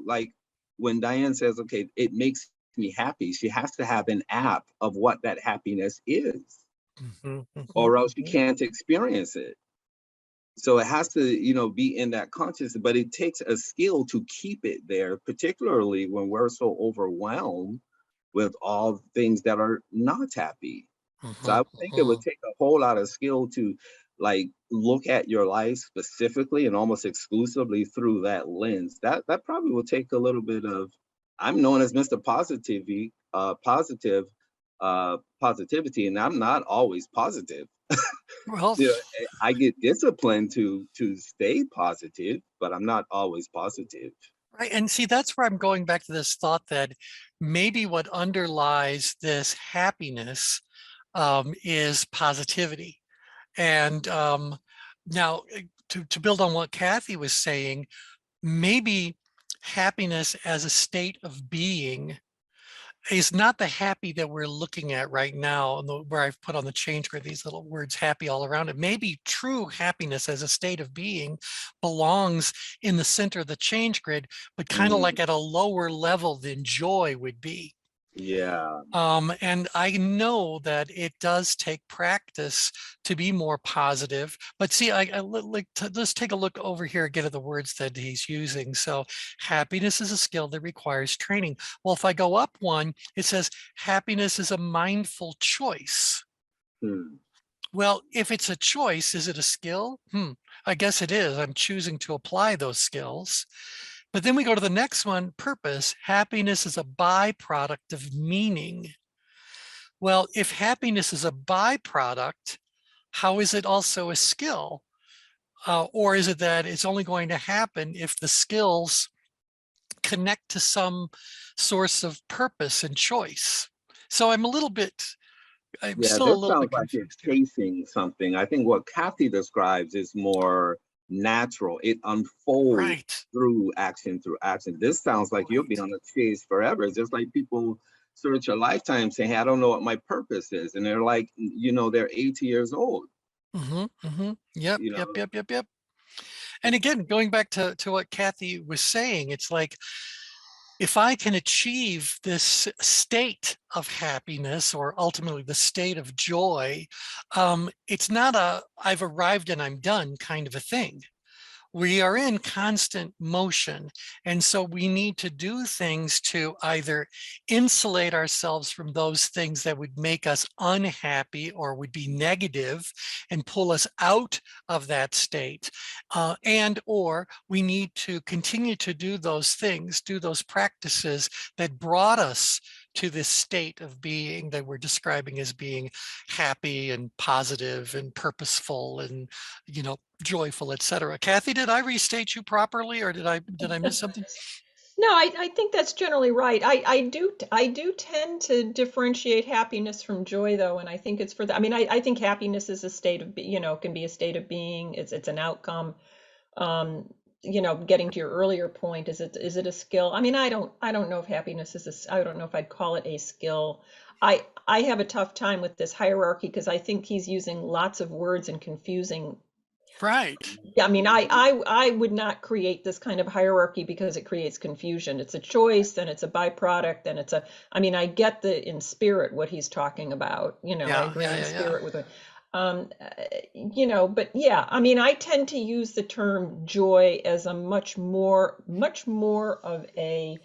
like when Diane says, okay, it makes me happy, she has to have an app of what that happiness is, Mhm, mhm, or else you mhm. can't experience it. So it has to, be in that consciousness, but it takes a skill to keep it there, particularly when we're so overwhelmed with all things that are not happy. So I Mhm, would think it would mhm. take a whole lot of skill to, like, look at your life specifically and almost exclusively through that lens. That probably will take a little bit of. I'm known as Mr. Positivity, and I'm not always positive. Well, I get disciplined to stay positive, but I'm not always positive. right. And see, that's where I'm going back to this thought that maybe what underlies this happiness is positivity. And now, to build on what Kathy was saying, maybe happiness as a state of being is not the happy that we're looking at right now, and where I've put on the change grid these little words happy all around it. Maybe true happiness as a state of being belongs in the center of the change grid, but kind of Mm, like at a lower level than joy would be. Yeah. And I know that it does take practice to be more positive. But see, let's take a look over here again at the words that he's using. So happiness is a skill that requires training. Well, if I go up one, it says happiness is a mindful choice. Hmm. Well, if it's a choice, is it a skill? I guess it is. I'm choosing to apply those skills. But then we go to the next one, purpose. Happiness is a byproduct of meaning. Well, if happiness is a byproduct, how is it also a skill? Or is it that it's only going to happen if the skills connect to some source of purpose and choice? So I'm Yeah, still a this little sounds bit like you're confused here. chasing something. I think what Kathy describes is more natural. It unfolds Right, through action, through action. This sounds like you'll be right. on a chase forever. It's just like people search a lifetime saying, hey, I don't know what my purpose is. And they're like, they're 80 years old, Yep, you yep, know. yep, yep, yep. And again, going back to what Kathy was saying, it's like, if I can achieve this state of happiness or ultimately the state of joy, it's not a I've arrived and I'm done kind of a thing. We are in constant motion. And so we need to do things to either insulate ourselves from those things that would make us unhappy or would be negative and pull us out of that state. And or we need to continue to do those things, do those practices that brought us to this state of being that we're describing as being happy and positive and purposeful and joyful, etc. Kathy, did I restate you properly, or did I miss something? No, I think that's generally right. I do tend to differentiate happiness from joy, though, and I think it's for the. I mean, I think happiness is a state of can be a state of being. It's an outcome. Getting to your earlier point, is it a skill? I mean, I don't know if happiness is I don't know if I'd call it a skill. I have a tough time with this hierarchy because I think he's using lots of words and confusing. Right. Yeah, I mean, I would not create this kind of hierarchy because it creates confusion. It's a choice and it's a byproduct and I mean, I get in spirit what he's talking about. I Yeah, agree yeah, in yeah, yeah. spirit with it. But yeah, I mean, I tend to use the term joy as a much more of a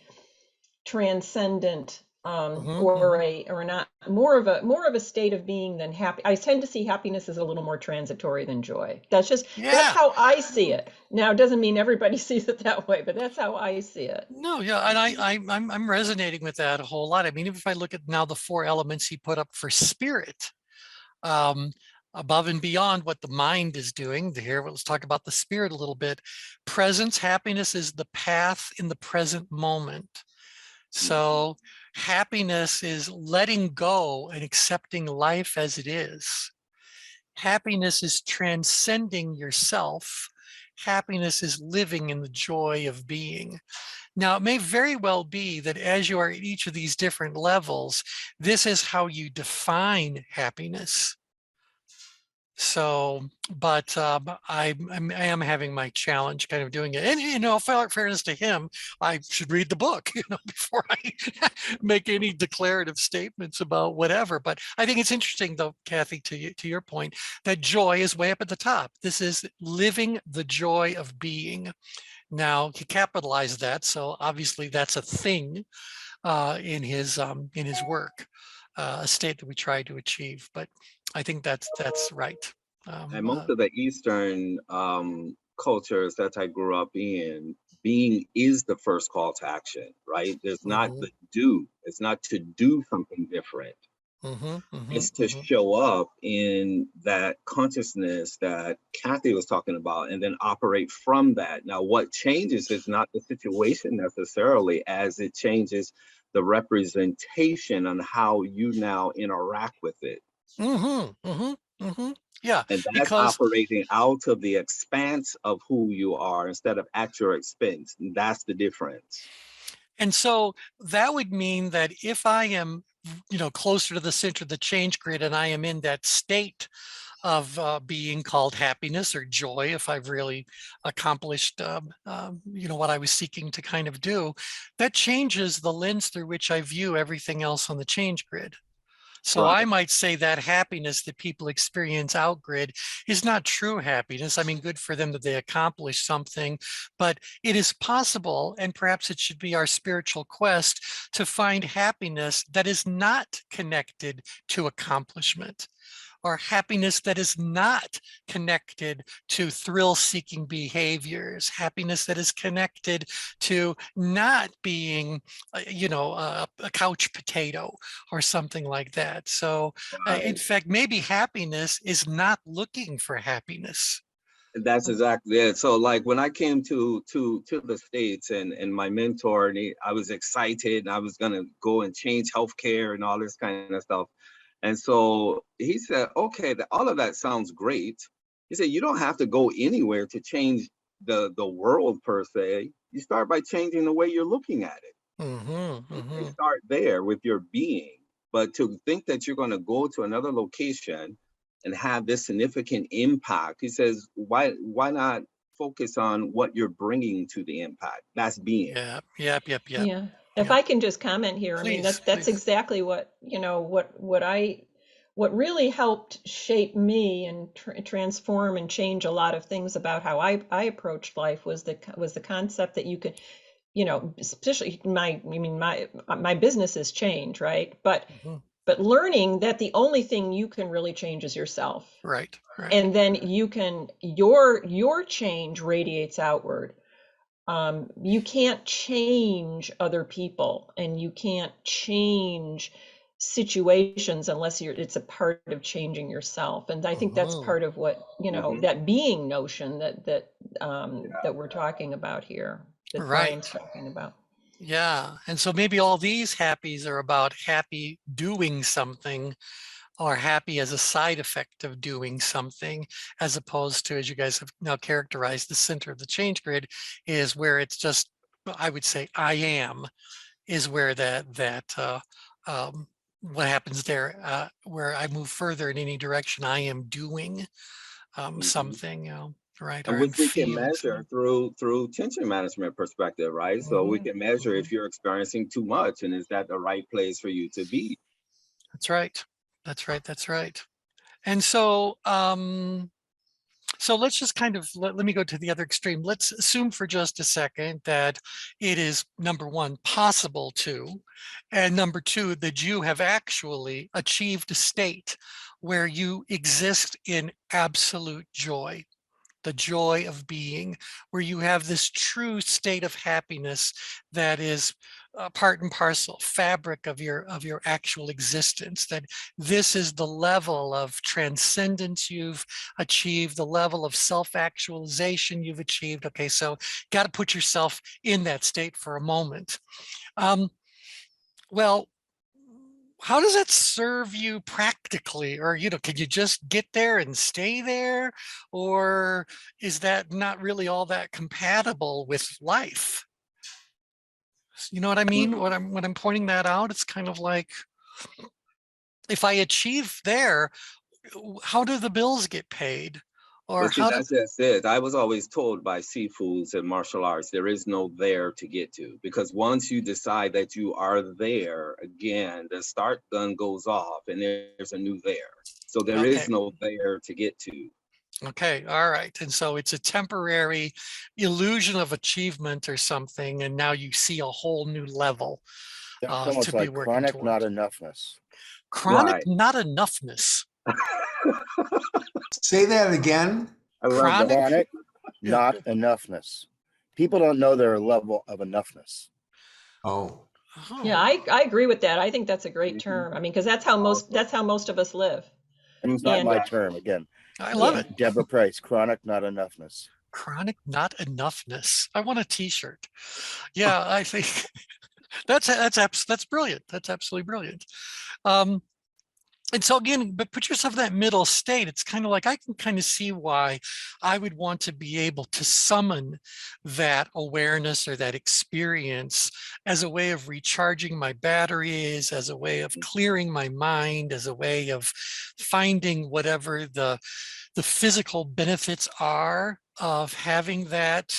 transcendent or not more of a state of being than happy. I tend to see happiness as a little more transitory than joy. That's Yeah. how I see it. Now it doesn't mean everybody sees it that way, but that's how I see it. No, yeah, and I'm resonating with that a whole lot. I mean, if I look at now the four elements he put up for spirit, um, above and beyond what the mind is doing. Here, let's talk about the spirit a little bit. Presence, happiness is the path in the present moment. So happiness is letting go and accepting life as it is. Happiness is transcending yourself. Happiness is living in the joy of being. Now, it may very well be that as you are at each of these different levels, this is how you define happiness. So, but I am having my challenge kind of doing it. And, fairness to him, I should read the book, before I make any declarative statements about whatever. But I think it's interesting, though, Kathy, to your point, that joy is way up at the top. This is living the joy of being. Now, he capitalized that, so obviously that's a thing in his work, a state that we try to achieve. But I think that's right. And most of the Eastern cultures that I grew up in, being is the first call to action, right? There's not Mhm, the do. It's not to do something different. mhm, It's mhm, to mhm. show up in that consciousness that Kathy was talking about and then operate from that. Now, what changes is not the situation necessarily, as it changes the representation on how you now interact with it. Mhm, mhm, mhm. Yeah, And that's because operating out of the expanse of who you are instead of at your expense. That's the difference. and so that would mean that if I am, closer to the center of the change grid and I am in that state being called happiness or joy, if I've really accomplished, what I was seeking to kind of do, that changes the lens through which I view everything else on the change grid. So Right. I might say that happiness that people experience out grid is not true happiness. I mean, good for them that they accomplish something, but it is possible, and perhaps it should be our spiritual quest to find happiness that is not connected to accomplishment, or happiness that is not connected to thrill-seeking behaviors, happiness that is connected to not being, a couch potato or something like that. So, in Right. fact, maybe happiness is not looking for happiness. That's exactly it. So like when I came to the States, and my mentor, and I was excited, and I was gonna go and change healthcare and all this kind of stuff. And so he said, okay, all of that sounds great. He said, you don't have to go anywhere to change the world per se. You start by changing the way you're looking at it. You start there with your being. But to think that you're going to go to another location and have this significant impact, he says, why not focus on what you're bringing to the impact? That's being. Yeah, yep. Yeah. If Yep. I can just comment here, I mean, Please, that's please. exactly what, what really helped shape me and transform and change a lot of things about how I approached life was the concept that you could, especially my businesses change, right? But learning that the only thing you can really change is yourself. Right. And then your change radiates outward. You can't change other people, and you can't change situations unless it's a part of changing yourself. And I think that's part of what, that being notion that we're talking about here, that Brian's Right. talking about. Yeah. And so maybe all these happies are about happy doing something, or happy as a side effect of doing something, as opposed to, as you guys have now characterized, the center of the change grid is where it's just, I would say, I am, is where what happens there, where I move further in any direction, I am doing something, right? And Or I'm which we can feeling measure something. through tension management perspective, right? So we can measure if you're experiencing too much, and is that the right place for you to be? That's right. That's right. And so, so let's just kind of, let me go to the other extreme. Let's assume for just a second that it is, number one, possible to, and number two, that you have actually achieved a state where you exist in absolute joy, the joy of being, where you have this true state of happiness that is part and parcel, fabric of your actual existence, that this is the level of transcendence you've achieved, the level of self-actualization you've achieved. Okay, so got to put yourself in that state for a moment. Well, how does that serve you practically? Or, can you just get there and stay there? Or is that not really all that compatible with life? You know what I mean? When I'm pointing that out, it's kind of like, if I achieve there, how do the bills get paid? Or But see, how do, that's just it. I was always told by Sifus and martial arts, there is no there to get to. Because once you decide that you are there, again, the start gun goes off and there's a new there. So there okay. is no there to get to. Okay, all right. And so it's a temporary illusion of achievement or something, and now you see a whole new level That's to almost be like working chronic not toward. enoughness. Chronic Right. not enoughness. Say that again. I love that. Chronic, Chronic yeah. not enoughness. People don't know their level of enoughness. Oh, Yeah, Oh, I agree with that. I think that's a great term. I mean, because that's how most of us live. It's not And my term again. I love yeah. it. Deborah Price, chronic not enoughness. Chronic not enoughness. I want a t-shirt. Yeah, I think that's brilliant. That's absolutely brilliant. Um, And so again, but put yourself in that middle state. It's kind of like, I can kind of see why I would want to be able to summon that awareness or that experience as a way of recharging my batteries, as a way of clearing my mind, as a way of finding whatever the physical benefits are of having that,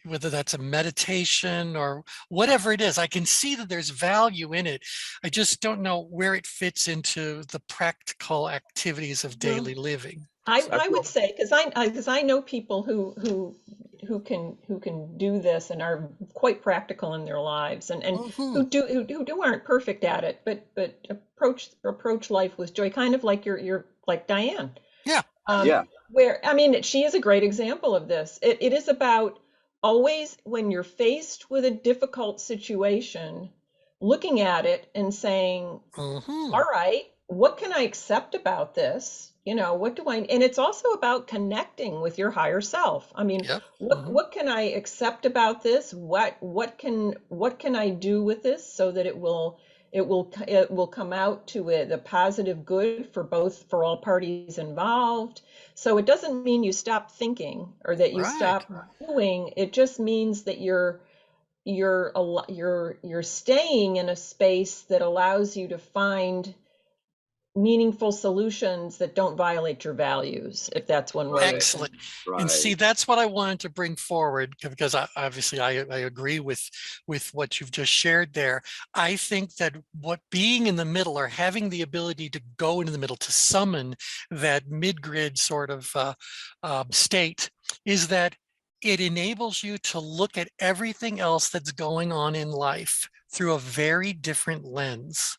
whether that's a meditation or whatever it is. I can see that there's value in it. I just don't know where it fits into the practical activities of Well, daily living. I would say, because I know people who can do this and are quite practical in their lives, and Mhm. who aren't perfect at it, but approach life with joy, kind of like you're like Diane. Yeah. Yeah. Where, I mean, she is a great example of this. It is about always, when you're faced with a difficult situation, looking at it and saying, Mhm. all right, what can I accept about this? What do I, and it's also about connecting with your higher self. I mean, Yep. what can I accept about this? What can I do with this so that it will come out to the positive good for all parties involved. So it doesn't mean you stop thinking or that you Right. stop doing. It just means that you're staying in a space that allows you to find meaningful solutions that don't violate your values, if that's one way to. Excellent. And see, Right. that's what I wanted to bring forward, because obviously I agree with what you've just shared there. I think that what being in the middle, or having the ability to go into the middle, to summon that mid-grid sort of state, is that it enables you to look at everything else that's going on in life through a very different lens.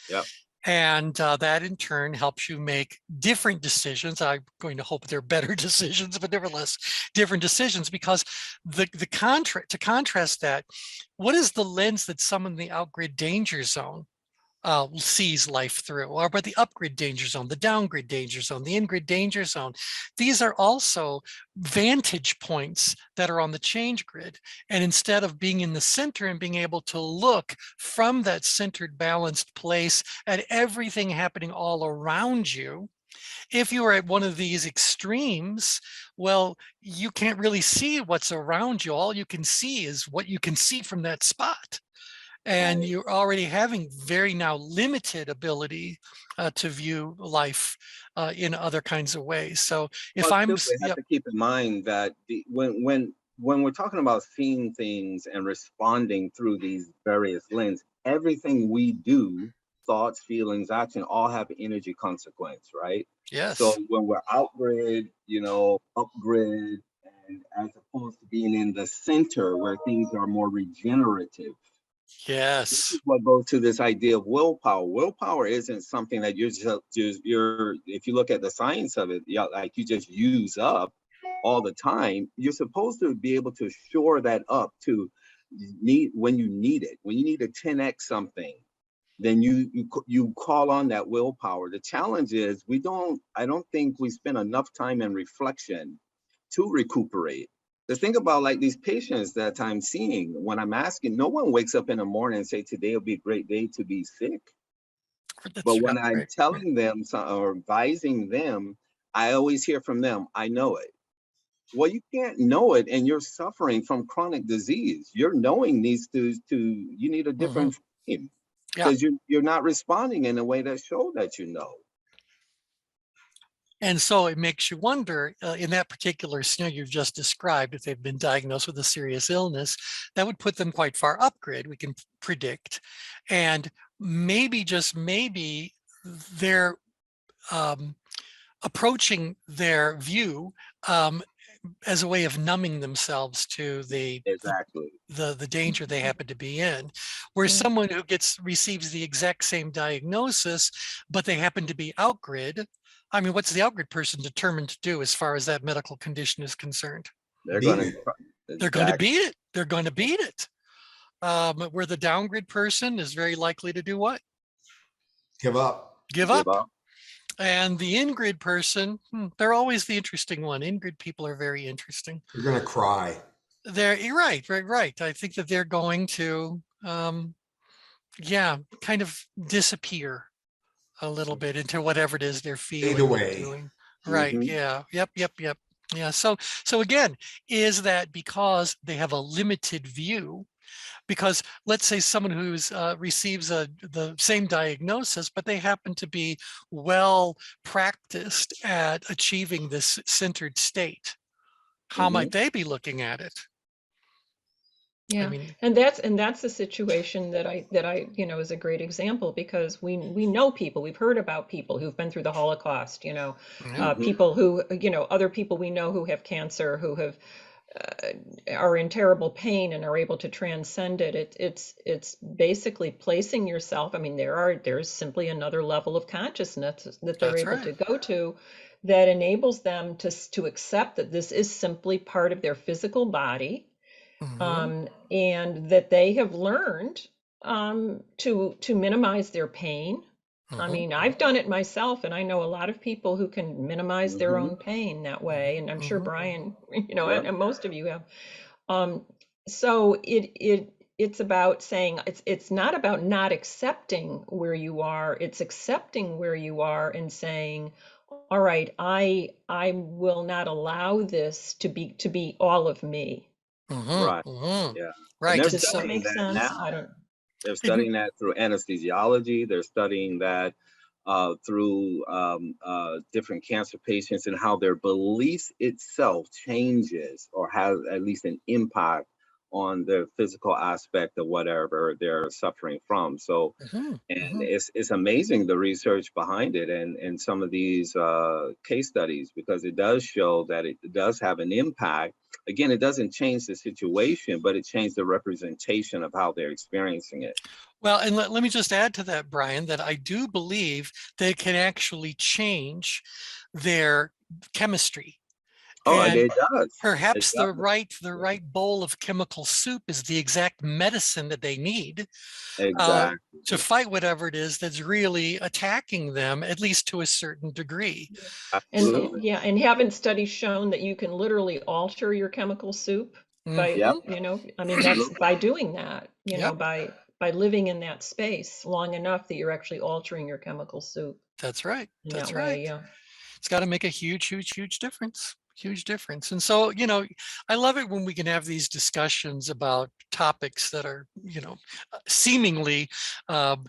Yep. And that in turn helps you make different decisions. I'm going to hope they're better decisions, but nevertheless, different decisions, because to contrast that, what is the lens that someone in the outgrid danger zone sees life through, or about the upgrid danger zone, the downgrid danger zone, the in-grid danger zone? These are also vantage points that are on the change grid. And instead of being in the center and being able to look from that centered, balanced place at everything happening all around you, if you are at one of these extremes, well, you can't really see what's around you. All you can see is what you can see from that spot. And Right. you're already having very now limited ability to view life in other kinds of ways. So if Well, I'm, too, we have yep, to keep in mind that when we're talking about seeing things and responding through these various lenses, everything we do, thoughts, feelings, action, all have energy consequence, right? So yes, when we're outgrid, upgrid, and as opposed to being in the center where things are more regenerative, this is yes, what goes to this idea of willpower. Willpower isn't something that you're if you look at the science of it, like you just use up all the time. You're supposed to be able to shore that up to need when you need it. When you need to 10x something, then you call on that willpower. The challenge is I don't think we spend enough time in reflection to recuperate. The thing about like these patients that I'm seeing, when I'm asking, no one wakes up in the morning and say today will be a great day to be sick. But that's when right, I'm right, right. telling them or advising them, I always hear from them, I know it. Well, you can't know it and you're suffering from chronic disease. Your knowing needs you need a Mhm. different frame Yeah. because you're not responding in a way that show that you know. And so it makes you wonder, in that particular scenario you've just described, if they've been diagnosed with a serious illness, that would put them quite far upgrade, we can predict. And maybe, just maybe, they're um, approaching their view as a way of numbing themselves to Exactly. the danger they happen to be in. Where someone who receives the exact same diagnosis, but they happen to be outgrid, I mean, what's the outgrid person determined to do as far as that medical condition is concerned? They're Beat gonna it. They're going to exactly. beat it. They're going to beat it. Where the downgrid person is very likely to do what? Give up. Give Give up. up. And the in-grid person, they're always the interesting one. In-grid people are very interesting. You're going to cry. You're right, right, right. I think that they're going to, yeah, kind of disappear a little bit into whatever it is they're Fade feeling or away. doing. Right. Mhm. Yeah. Yep. Yeah. So again, is that because they have a limited view? Because let's say someone who's receives the same diagnosis, but they happen to be well practiced at achieving this centered state. How Mhm. might they be looking at it? I Yeah, mean, and that's the situation that I is a great example, because we know people, we've heard about people who've been through the Holocaust, yeah. Mhm. people who, other people we know who have cancer, who have are in terrible pain and are able to transcend it. It's basically placing yourself. I mean, there's simply another level of consciousness that they're That's able right. to go to that enables them to accept that this is simply part of their physical body, Hmm. and that they have learned to minimize their pain. I Hmm. mean, I've done it myself, and I know a lot of people who can minimize their Mhm. own pain that way, and I'm sure Hmm. Brian, Yep. and most of you have. Um, so it's about saying it's not about not accepting where you are, it's accepting where you are and saying, all right, I will not allow this to be all of me. Hmm. Right. Hmm. Yeah. And Right. they're And Does that so, studying make that sense? now. I don't. They're it- studying that through anesthesiology. They're studying that through different cancer patients, and how their belief itself changes or has at least an impact on the physical aspect of whatever they're suffering from. So, mhm, and mhm. it's amazing the research behind it, and some of these case studies, because it does show that it does have an impact. Again, it doesn't change the situation, but it changed the representation of how they're experiencing it. Well, and let me just add to that, Brian, that I do believe that it can actually change their chemistry. Oh, And it does. It perhaps the does. right bowl of chemical soup is the exact medicine that they need uh, to Exactly. fight whatever it is that's really attacking them, at least to a certain degree. And So, Absolutely. yeah, and haven't studies shown that you can literally alter your chemical soup by, Yep. mhm, I mean, that's Absolutely. by doing that, yep, by living in that space long enough that you're actually altering your chemical soup that's right. in that That's way. right. Yeah. It's got to make a huge difference. Huge difference. And so, I love it when we can have these discussions about topics that are, seemingly um,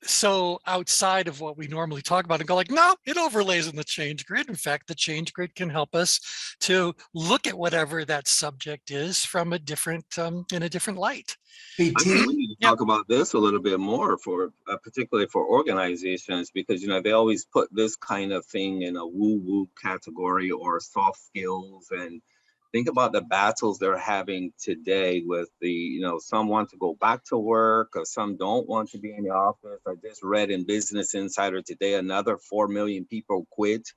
so outside of what we normally talk about and go like, no, it overlays in the change grid. In fact, the change grid can help us to look at whatever that subject is from a different, in a different light. Hey, I think T, we need to Yep. talk about this a little bit more for particularly for organizations, because they always put this kind of thing in a woo-woo category or soft skills. And think about the battles they're having today with some want to go back to work, or some don't want to be in the office. I just read in Business Insider today another 4 million people quit,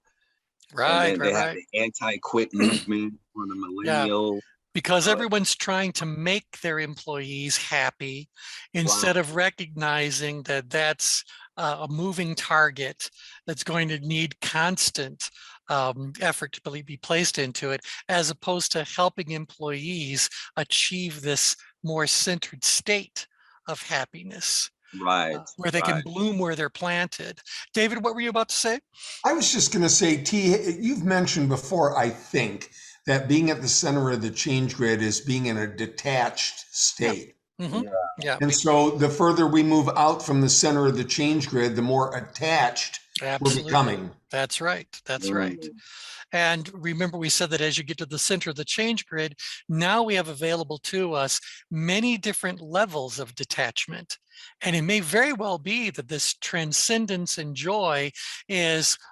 and Right, then right, they have right. the anti-quit movement for the Yeah. millennials. Because Uh, everyone's trying to make their employees happy wow. instead of recognizing that that's a moving target that's going to need constant effort to be placed into it, as opposed to helping employees achieve this more centered state of happiness, Right. where they can Right. bloom where they're planted. David, what were you about to say? I was just going to say, T, you've mentioned before, I think, that being at the center of the change grid is being in a detached Yeah. state. Hmm. Yeah. Yeah, And so the further we move out from the center of the change grid, the more attached we're absolutely. becoming. That's right. That's right. Mm. And remember, we said that as you get to the center of the change grid, now we have available to us many different levels of detachment. And it may very well be that this transcendence and joy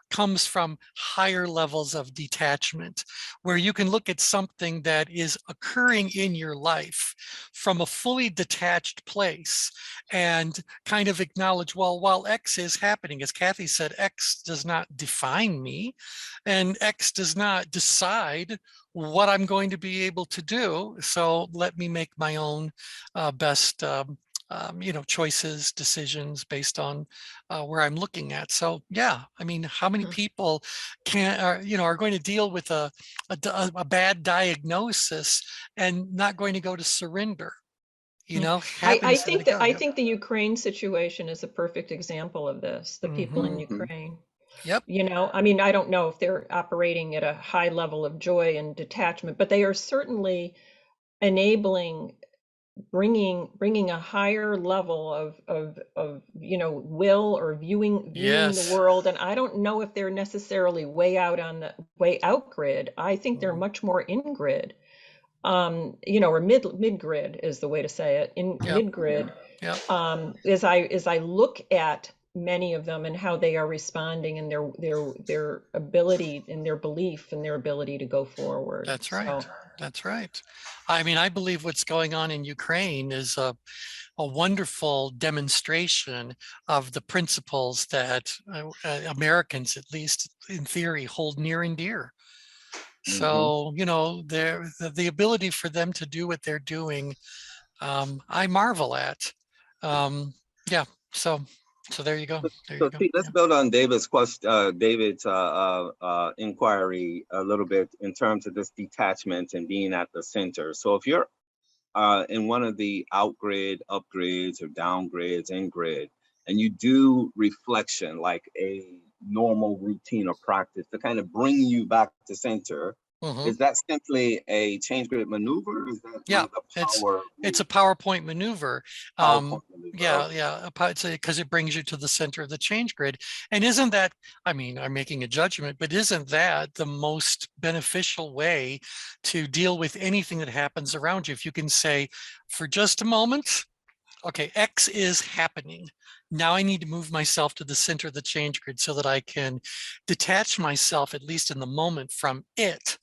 comes from higher levels of detachment, where you can look at something that is occurring in your life from a fully detached place and kind of acknowledge, well, while X is happening, as Kathy said, X does not define me, and X does not decide what I'm going to be able to do. So let me make my own best, choices, decisions based on where I'm looking at. So yeah, I mean, how many Mhm. people are going to deal with a bad diagnosis and not going to go to surrender? You know, I happiness. think that I think the Ukraine situation is a perfect example of this. The people in Mhm. Ukraine. Yep. You know, I mean, I don't know if they're operating at a high level of joy and detachment, but they are certainly enabling bringing a higher level of will or viewing the Yes. world. And I don't know if they're necessarily way out on the way out grid. I think they're Mhm. much more in grid, or mid grid is the way to say it, in Yep. mid grid. Yep. As I look at many of them and how they are responding, and their ability and their belief and their ability to go forward. That's So right. That's right. I mean, I believe what's going on in Ukraine is a wonderful demonstration of the principles that Americans, at least in theory, hold near and dear. Mhm. So, the ability for them to do what they're doing, I marvel at. Um, yeah. So, so there you go. There you So go. Pete, let's Yeah. build on David's question, David's inquiry a little bit in terms of this detachment and being at the center. So if you're in one of the outgrid, upgrades, or downgrades, in grid, and you do reflection like a normal routine or practice to kind of bring you back to center, Mhm. is that simply a change grid maneuver? Or is that Yeah, like a it's power it's a move, PowerPoint maneuver. PowerPoint maneuver? Yeah, Okay. yeah, because it brings you to the center of the change grid. And isn't that, I mean, I'm making a judgment, but isn't that the most beneficial way to deal with anything that happens around you? If you can say, for just a moment, okay, X is happening. Now I need to move myself to the center of the change grid so that I can detach myself, at least in the moment, from it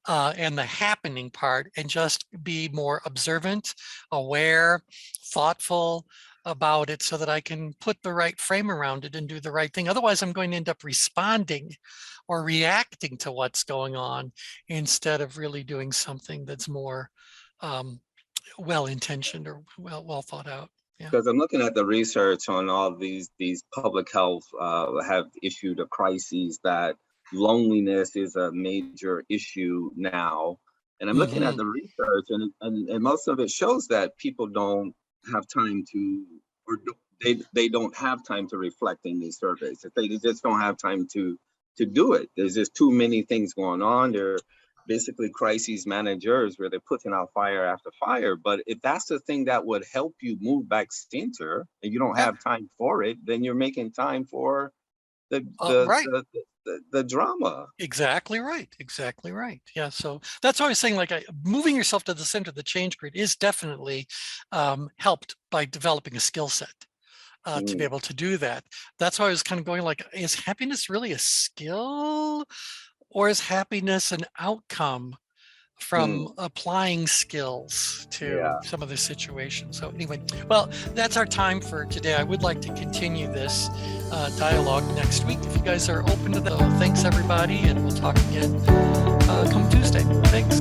and the happening part, and just be more observant, aware, thoughtful about it so that I can put the right frame around it and do the right thing. Otherwise, I'm going to end up responding or reacting to what's going on instead of really doing something that's more well-intentioned or well thought out. Yeah. Because I'm looking at the research on all these public health have issued a crisis that loneliness is a major issue now. And I'm looking at Hmm. the research, and most of it shows that people don't have time to, or they don't have time to reflect in these surveys. They just don't have time to do it. There's just too many things going on. They're basically crises managers where they're putting out fire after fire. But if that's the thing that would help you move back center and you don't Yeah. have time for it, then you're making time for the Right. the drama. Exactly right. Exactly right. Yeah. So that's why I was saying, like, moving yourself to the center of the change grid is definitely helped by developing a skill set to be Mm, able to do that. That's why I was kind of going like, is happiness really a skill, or is happiness an outcome from mm, applying skills to yeah. some of the situations? So anyway, well, that's our time for today. I would like to continue this dialogue next week if you guys are open to that. So thanks everybody, and we'll talk again come Tuesday. Thanks.